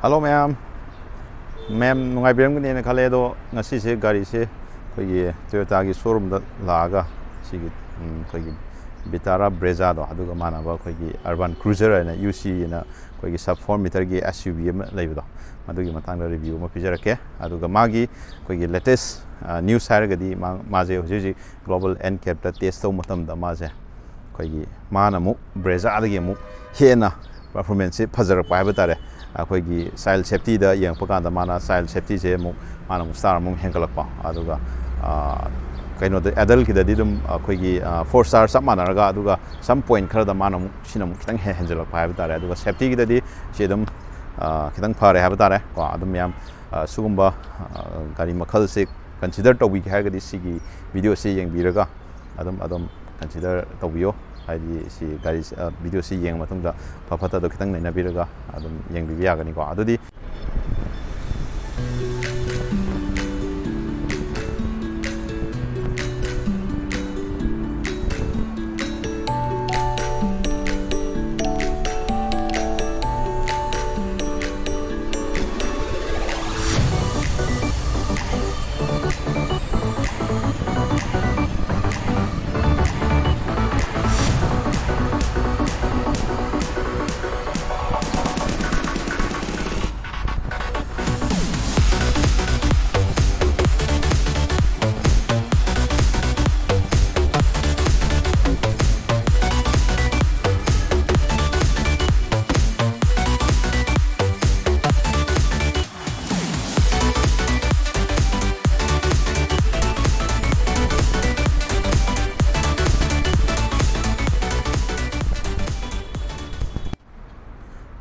Hello ma'am. Ma'am nungaibiramgani khale do ngasi se gari se khoi Toyota gi showroom da laga sigi khoi Vitara Brezza do aduga manaba khoi urban cruiser ana UC na khoi sub 4 meter gi SUV am leibo adugi matang da review ma pijarake aduga magi khoi latest news haragadi maje hoji global NCAP da test to matam da maje khoi mana mu Brezza adagi mu hena performance phajar pa ba tare akhoi child safety da yang pakanda mana child safety je mu mana mu star mu hengalakpa aduga kaino da adult ki da didum akhoi 4 star sab mana raga aduga some point khara da mana mu sinam kitang henjalakpa ba tare aduga safety ki da di jedum kitang phare ha ba tare ko adum yam sugumba gari makhal se consider to wi ha ga di sigi video se yang biraga adum consider toubio haidi si gari video si yang matungda phapata do kitang naina biraga adum yang biya gani ko adudi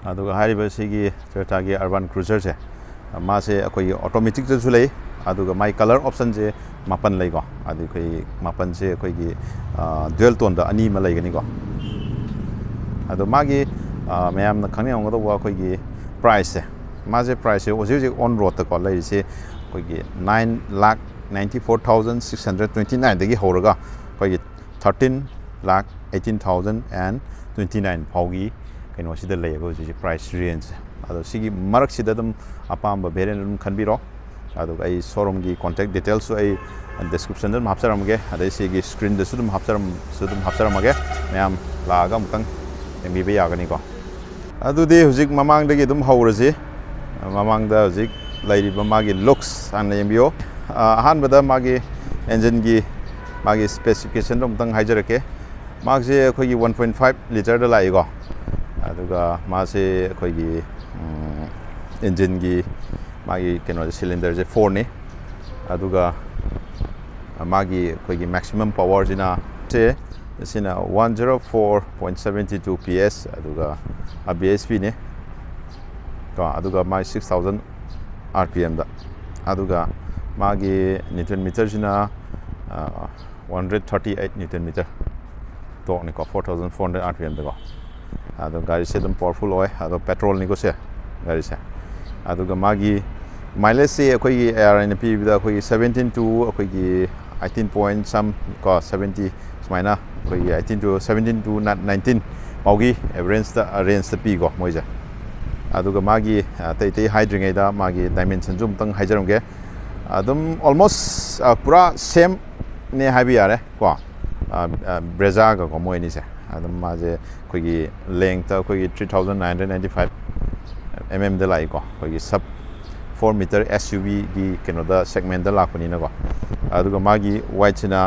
aduga hariba sigi Toyota gi urban cruiser se ma se akoi automatic ju lei aduga my color option je mapan lei ko adu khoi mapan se akoi gi dual tone da ani ma lei gani ko adu magi mayam na khani ong da wa khoi gi price se ma je price oji on road ta ko lei se khoi gi 9,94,629 dagi horaga khoi gi 13,18,029 phaugi kaino sida leyabo ji price range ado sigi marak sida dum apamba variant dum khanbiro ado ai showroom gi contact details so ai description dum hapsaramage ado sigi screen da sudum hapsaramage mayam laga mutang embi yagani ko ado de hujik mamang dagi dum hawraji mamang da hujik lairiba magi looks an embio han bada magi engine gi magi specification dum tang haijarake magje khoi gi 1.5 liter da laigo aduga mase khoi gi engine gi magi keno cylinder je 4 ni aduga magi khoi gi maximum power jina se sina 104.72 ps aduga absp ni ko aduga my 6000 rpm da aduga magi newton meter jina 138 newton meter to ni ko 4400 rpm da ko ado gari se dum powerful oi ado petrol ni ko se gari se ado ga magi mileage se akoi ARNP da akoi 17 to akoi 18 point some ko 70 smaina akoi 18 to 17 to 19 maugi average da range da pi go moija ado ga magi tai hydring da magi dimension jum tang haijaram ge adum almost pura same ne habi yare ko Brezza ga ko moi ni se adum maje khoi length khoi 3995 mm de lai ko khoi sub 4 meter SUV gi kenoda segment da lakuni na ko aduga magi wide china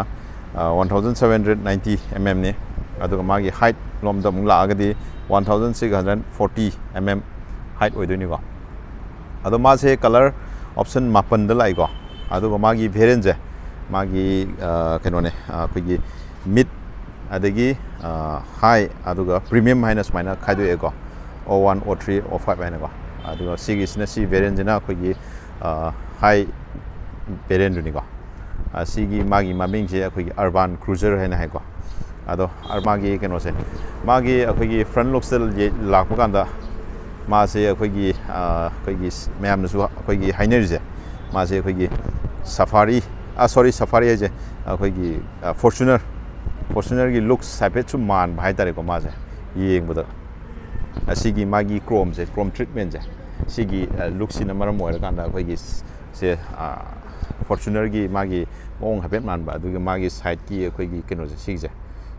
1790 mm ni aduga magi height lom da mungla agadi 1640 mm height oidoni ko adu ma se color option mapan da lai ko aduga magi variant je magi kenone khoi mid adagi high aduga premium minus minor khaidu ego 01 03 05 aina ko aduga sigi sina si variant jina khoi high variant ni ko sigi magi maming je khoi urban cruiser haina hai ko ado armagi keno se magi khoi front looks lakpa kanda ma se khoi mayam na su khoi hainer je ma se khoi safari safari je khoi Fortuner gi looks sapet chu man bhai tare ko ma je yeng boda asigi magi chrome treatment je sigi luksina maram oirkanda akhoi se Fortuner gi magi mong hapet manba aduga magi side ki akhoi gi keno se sigi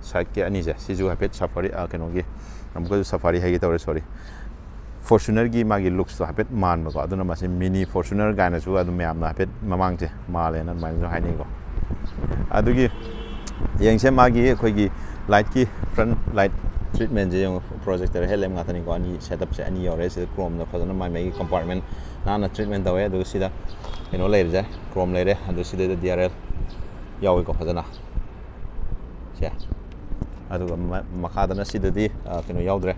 side ki ani je siju hapet safari keno gi amko safari hagi tawre sorry Fortuner gi magi looks to hapet man ba ko aduna masi mini Fortuner ga na su adu mayamna hapet mamang je male na mai jo haini ko adugi yengse magi akhoi gi light ki front light treatment je yung projector Helli ngatani ko ani setup se ani yore se chrome na fazana mai compartment na treatment dawe adu sida keno layer je chrome layer adu sida DRL yawi ko fazana se adu makada na sida di keno yawdre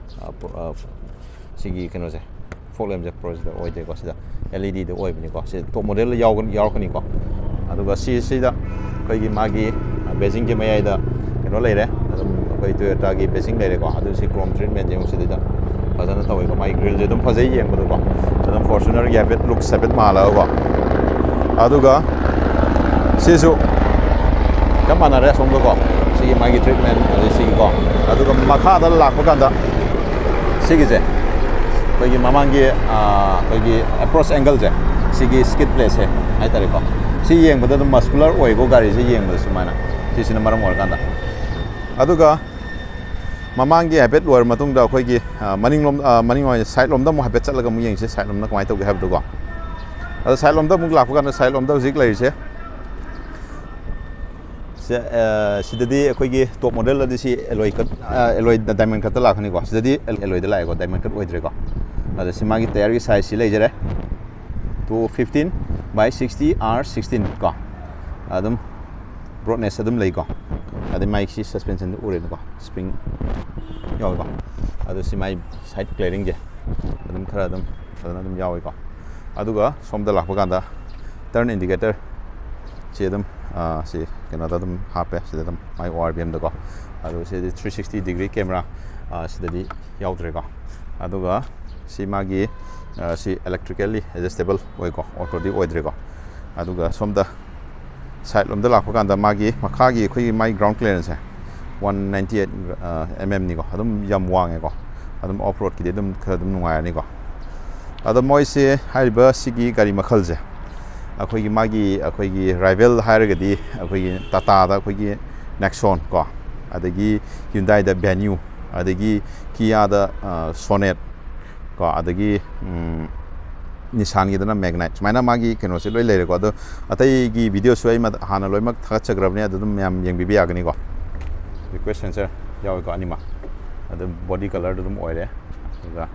sigi keno se fog lamp je projector oide ko sida LED de oibni ko se top model yawkani ko adu ga sida kai gi magi beijing ki mayai da keno layer koi Toyota gi basing lere ko adu si chrome treatment jeng sidida fazana tawi ko mai grill je dum fazai yeng bodo ko dum Fortuner gi habet look sabet mala ko adu ga sisu kamana re song ko si mai gi treatment adu si ko adu ga makha da lak ko kanda si je koi gi mamang gi koi gi approach angle je si gi skid place hai ai tare ko si yeng bodo dum muscular oi go gari si yeng bodo sumana si sin maram or kanda aduga mamangi habet lower matung da khoi gi maning side lom da mo habet chatlaga mu yeng se side lom na kamai tau ge habdu go adu side lom da mu lak ka na side lom da zik lai se sidadi khoi gi top model adi si alloy diamond cut la khani go sidadi alloy da lai go diamond cut oidre go adu si magi tayar gi size si lai jare 215 by 60 R16 go adum broadness adum lai go adu mic si suspension ure ko spring yaw ko adu si mai side clearing je adum khara adum yaw ko adu ga somda lakpa kanda turn indicator si adum si kena adum hape si adum mai ORBM da ko adu si 360 degree camera si di yaw tre ko adu ga si magi si electrically adjustable oi ko auto di oidre ko adu ga somda side lom da lakpa kanda magi makhagi khoi mai ground clearance 198 mm ni ko adum yam wang ko adum off road ki adum khadum nungai ni ko adum moi se haiba sigi gari makhal je akhoi gi magi akhoi gi rival hairaga di akhoi gi Tata da akhoi gi Nexon ko adagi Hyundai da Venue adagi Kia da Sonet ko adagi Nissan gi dana Magnite maina magi keno se loi lere ko ado atai gi video suai ma hana loi mak thagat chagrabne ado dum yam yeng bibi agani ko request sensor yaw ko anima ado body color dum oire ga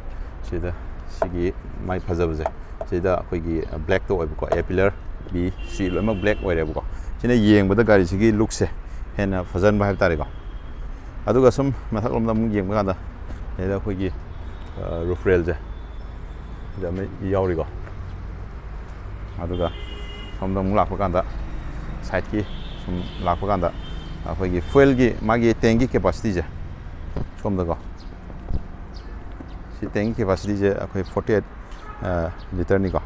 sida sigi mai phajabje sida khoi gi black to oib ko a pillar b c loi mak black oire ko sina yeng bada gari sigi look se hena phajan ba have tare ko ado ga sum mathak lom dam yeng ba da eda khoi gi roof rail je jame yauri ko aduga somda mu lakpa kanda side ki sum lakpa kanda akhoi gi fuel gi magi tanki capacity je somda ko si tanki capacity je akhoi 48 liter ni ko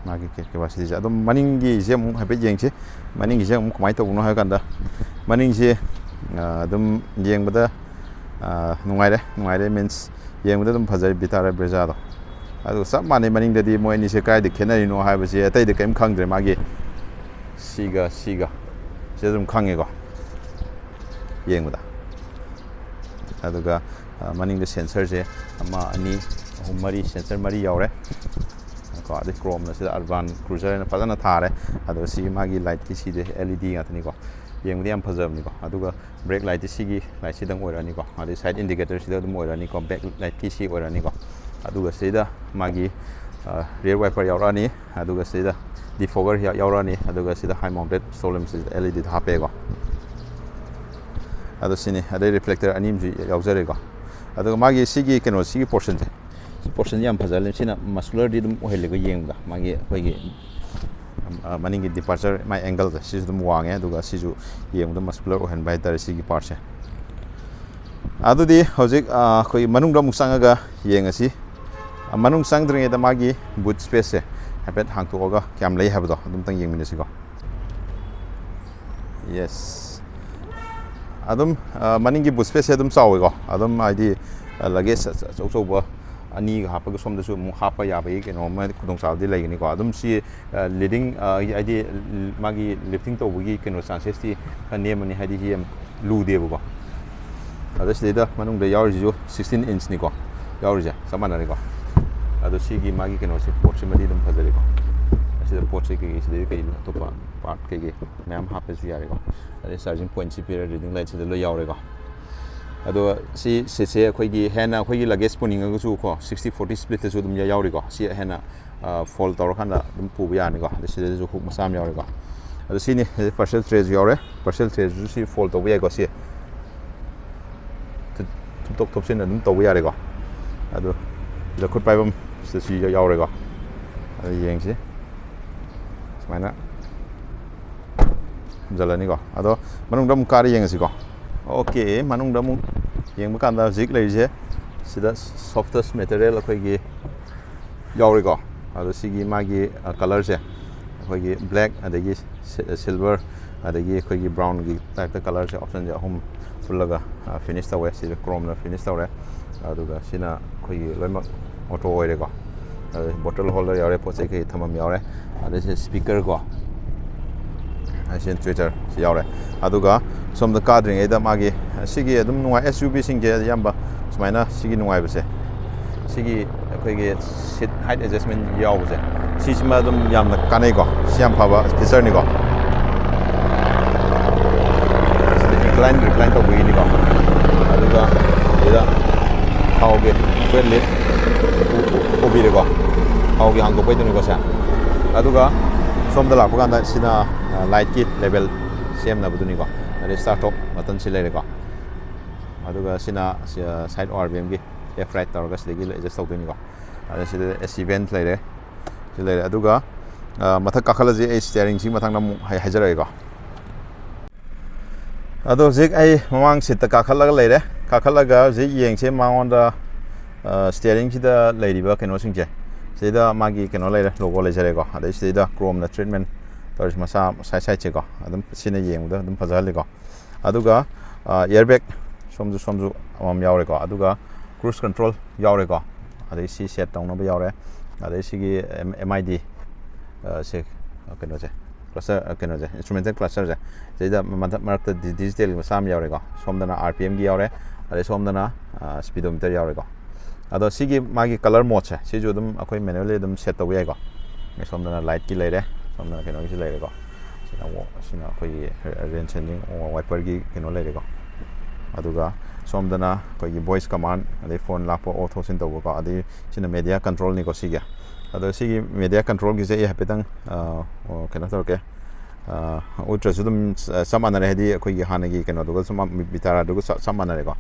magi capacity je adum maning gi je mu habe jeng che maning gi je mu kamai to no ha kanda maning je adum jeng bada nungai re means jeng bada dum phajai Vitara Brezza do adu sab mane maning dadi moi ni se kai de khenari no ha ba se atai de kem khang dre magi siga se dum khange go yeng da adu ga maning de sensor je ama ani mari sensor mari yaure ko ade chrome na se urban cruiser na pazana thare adu si magi light ki si de LED ngatani ko yeng de am phajam ni ko adu ga brake light si gi light si dang oira ni ko adu side indicator si dum oira ni ko back light ki si oira ni ko aduga sida magi rear wiper yaurani aduga sida defogger yaurani aduga sida high mounted solar LED hape go adu sini ade reflector anim ji yaujare go aduga magi sigi keno sigi portion je portion yam phajal sina muscular di dum ohele go yeng da magi khoi gi maning gi departure my angle da si dum wange aduga siju yeng dum muscular ohen bai tar sigi part se adu di hojik khoi manung dam sanga yeng asi manung sang dring da magi boot space se habet hang to ga kyam lei habdo dum tang yeng min si go yes adum maning gi boot space adum chaw go adum id luggage so bo ani ga hapa ga som da su mu hapa ya bai keno ma khudong saw di lai ni ko adum si leading id magi lifting to bugi keno chances ti ne mani hadi hi lu de bu ko ada si da manung da yaw ji 16 inch ni ko yaw ja samana ri ko ado si gi magi keno si port si mari dum phajari ko asi da port si gi si de kai to part kai gi ma'am hapa ju ya ri ko ade charging point si period reading light si da lo yaw ri ko ado si se khoi gi hena khoi gi luggage puning ga su ko 60-40 split su dum ya yaw ri ko si hena fold tor khan da dum pu ya ni ko ade si de ju khuk masam yaw ri ko ado si ni parcel tray yaw re parcel tray ju si fold to ya ko si top sin dum to ya ri ko ado da khut pai bam si yaw re ko ado yeng si smaina jalani ko ado manung dam kari yeng si ko okay manung damu yang bukan da zik lai je sida softest material khoi gi yauri ko ado sigi magi color je khoi gi black adagi silver adagi khoi gi brown gi type the color je option je hum fullaga finish tawe sida chrome na finish tawe ado ga sina khoi gi loima auto oire ko bottle holder yaure poche ke thamam yaure ado se speaker ko asian Twitter si yaure aduga som da cadring eda magi sigi adum nuwa SUV singge yamba smaina sigi nuwa bese sigi akhoi ge seat height adjustment yaw bese si sima adum yamna kanai ko siam phaba feature ni ko recline to bui ni ko aduga eda hauge friendly obi de ko hauge hang ko pai tu ni ko sa aduga som da la pa kan da sina light ki level same na buduni ko ade start top button si lere ko aduga sina side RBM gi left right tor ga sigi adjust tau ni ko ade si AC vent lere si lere aduga mathak kakhala ji steering si mathang nam hajara ko ado jik ai mamang sit ta kakhala ga lere kakhala ga ji yeng se maon da steering si da lere ba keno sing je sida magi keno lere logo le jare ko ade sida chrome na treatment tor masa sai che ko adum sine yeng da adum phajal ko aduga airbag somju amam yaure ko aduga cruise control yaure ko ade si set tong no ba yaure ade sigi MID se keno je cluster keno je instrumental cluster je sida marak digital masam yaure ko somdana RPM gi yaure ade somdana speedometer yaure ko ado sigi magi color mode che si ju dum akoi manually dum set to yai ko somdana light ki leire somdana keno gi leire ko sina koi rain changing wiper gi keno leire ko aduga somdana koi gi voice command ade phone la po auto sin to ko ade sina media control ni ko siga ado sigi media control gi je ya petang keno tor ke ultra sudum samana re hadi koi gi hana gi keno duga sama Vitara duga samana re ko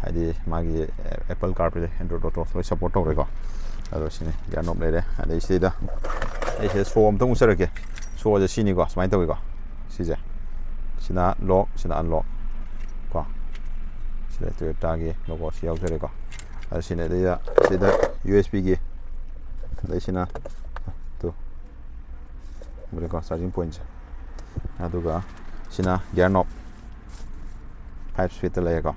hadi magi Apple CarPlay Android Auto so support to re ko ado sini ya nom le ade sida ai so om tong usara ke so je sini ko smai to ko sije sina lock sina unlock ko sida to Dagi logo si yaw sere ko ade sini de ya sida USB gi ade sina to mure ko charging point aduga sina gear knob 5 speed le ko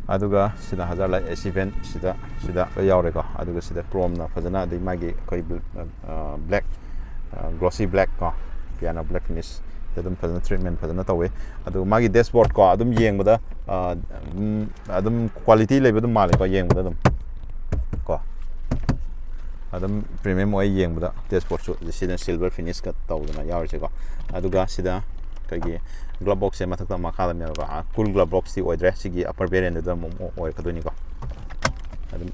aduga sida hazar la AC vent sida yaure ko aduga sida chrome na fajana de magi koi black glossy black ko piano black finish adum fajana treatment fajana tawe adu magi dashboard ko adum yeng bada adum quality le badum male ko yeng bada adum ko adum premium oi yeng bada dashboard su sida silver finish ka tawdana yaure ko aduga sida kagi glove box se mathak ta makha dam ko cool glove box ti oidre sigi upper variant da mo oi kadoni ko adum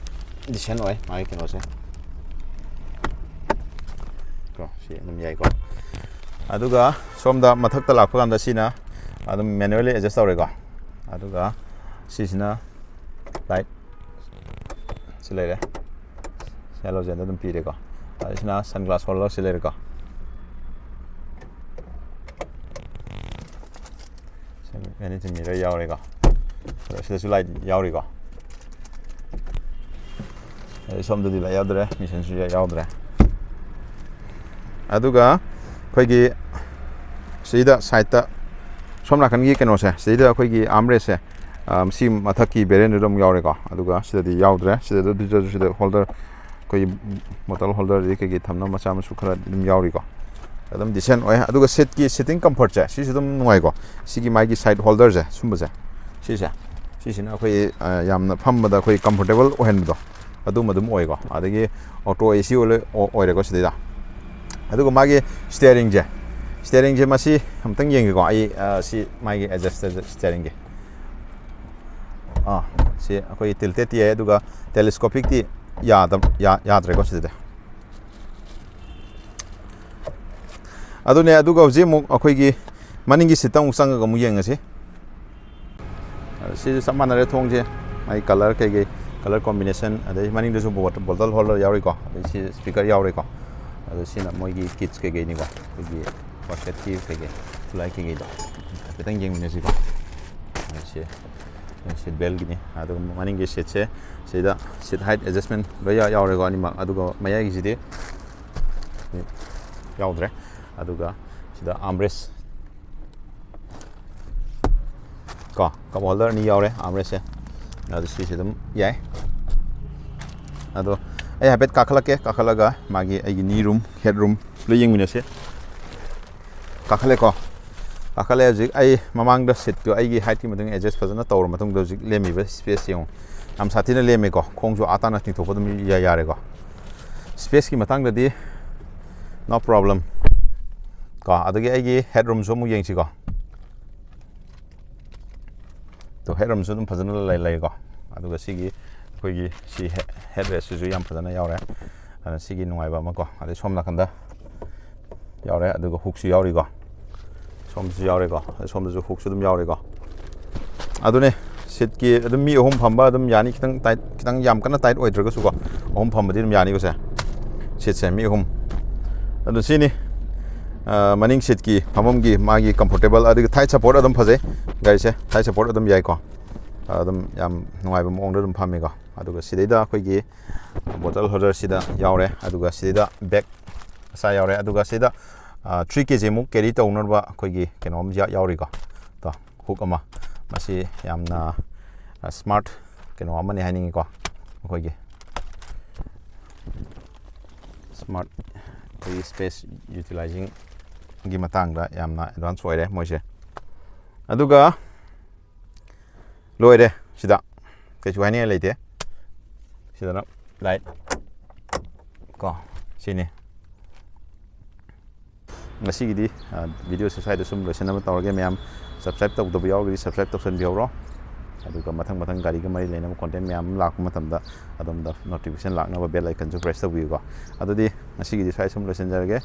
design oi mai keno se ko si num yai ko aduga somda mathak ta lakpa ganda sina adum manually adjust tawre ko aduga sisina light silere halogen da dum pire ko sina sunglass holder silere ko anything mirror yaure ko sida su light yaure ko somda di la yaudre mission su yaudre aduga khoi gi sida side ta somna kan gi keno se sida khoi gi armrest se C मथकी Beren दम यावरेको अदुगा सिदि यावद्रे सिदा दिजर सिदा holder कोई बोतल holder के थमना मचा मसु खरा दम यावरिको एकदम डिसेंट ओए अदुगा सीट की सिटिंग कंफर्ट से सिसु दम नुवाइको सिगी माइगी साइड होल्डर से सुमबसे सिसे सिसिना अखोई यामना फमबदा अखोई कंफर्टेबल ओहेनबदो अदुम ओइको अदगी ऑटो एसी ओइरेको सिदा अदुगा मागी स्टीयरिंग जे मसी हमतंग येंगेको आई सी मागी एडजस्टेड स्टीयरिंग के से अखोई टिल्टेड ये अदुगा टेलीस्कोपिक ती याद्रेको सिदा अदुने अदुगा हजि मु अखोइगी मनिंगी सिटंग संगगा मु येंगसे सी समानरे थोंगजे माई कलर के कलर कॉम्बिनेशन अदे मनिंग दसु बोतल होल्डर यावरिको अदे सी स्पीकर यावरिको अदे सिना मोइगी किड्स के निको अखोइगी पॉकेट की के फ्लाई के दो खितंग येंगनेसिको से सीट बेल्ट गिनी अदुगा मनिंगी सीट से सिदा सीट हाइट एडजस्टमेंट लोया यावरेको अनिमा अदुगा मयागी सिदि यावद्रे अदुगा सिदा आर्मरेस्ट को कप होल्डर नि यावरे आर्मरेस्ट से अदु सिदम याय अदो ए हाबेट काखलगा मागी एगी नी रूम हेड रूम प्लेइंग मिनसे काखलेको काखले हजिक आई ममांग द सीट तो आईगी हाइट की मतंग एडजस्ट फजना तौर मतंग हजिक लेमिबे स्पेस यौ हम साथीना लेमेको खोंगजो आताना तिंथोको दम यारेको स्पेस की मतंग ददी नो प्रॉब्लम को अदगी आईगी हेड रूम सो मु येंगसिको तो हेड रूम सो दम फजना लाइको अदुगा सिगी अखोइगी सी हेड रेस्ट सु याम फजना यावरे अन सिगी नुवाइबा मको अदे सोमना खंदा यावरे अदुगा हुक्सु यावरिको सोमसु यावरेको सोमदसु हुक्सु दम यावरेको अदुने सीट की अदम मी अहम फंबा अदम यानी खितंग टाइट खितंग याम कना टाइट ओइद्रगसु को अहम फंबदि दम यानी गोसे सीट से मी अहम अदु सिनी मनिंग सीट की फमम की मागी कंफर्टेबल अदि थाई सपोर्ट अदम फजे गाड़ी से थाई सपोर्ट अदम याइको अदम याम नुवाइबा मोंग दम फामेको अदुगा सिदैदा अखोइगी बोतल होल्डर सिदा यावरे अदुगा सिदैदा बैग सा यावरे अदुगा सिदा 3 kg मु कैरी तौनरबा अखोइगी केनोम यावरिको तो हुक अमा मसी यामना स्मार्ट केनो अमने हाइनिंगिको अखोइगी स्मार्ट कोई स्पेस यूटिलाइजिंग गी मतंगदा यामना एडवांस ओइरे मोइसे अदुगा लोइरे सिदा कैसु हाइनि लेते सिदा लाइट को सिनी ngasigiди video se sai da sum loisana ma tawrage myam subscribe tawdaba yawgri subscribe tawsan bihawro aduga mathang gari ga mari lena content myam lakpa matamda adom da notification lakna ba bell icon su press tawbigo adudi ngasigidi sai sum loisan jarage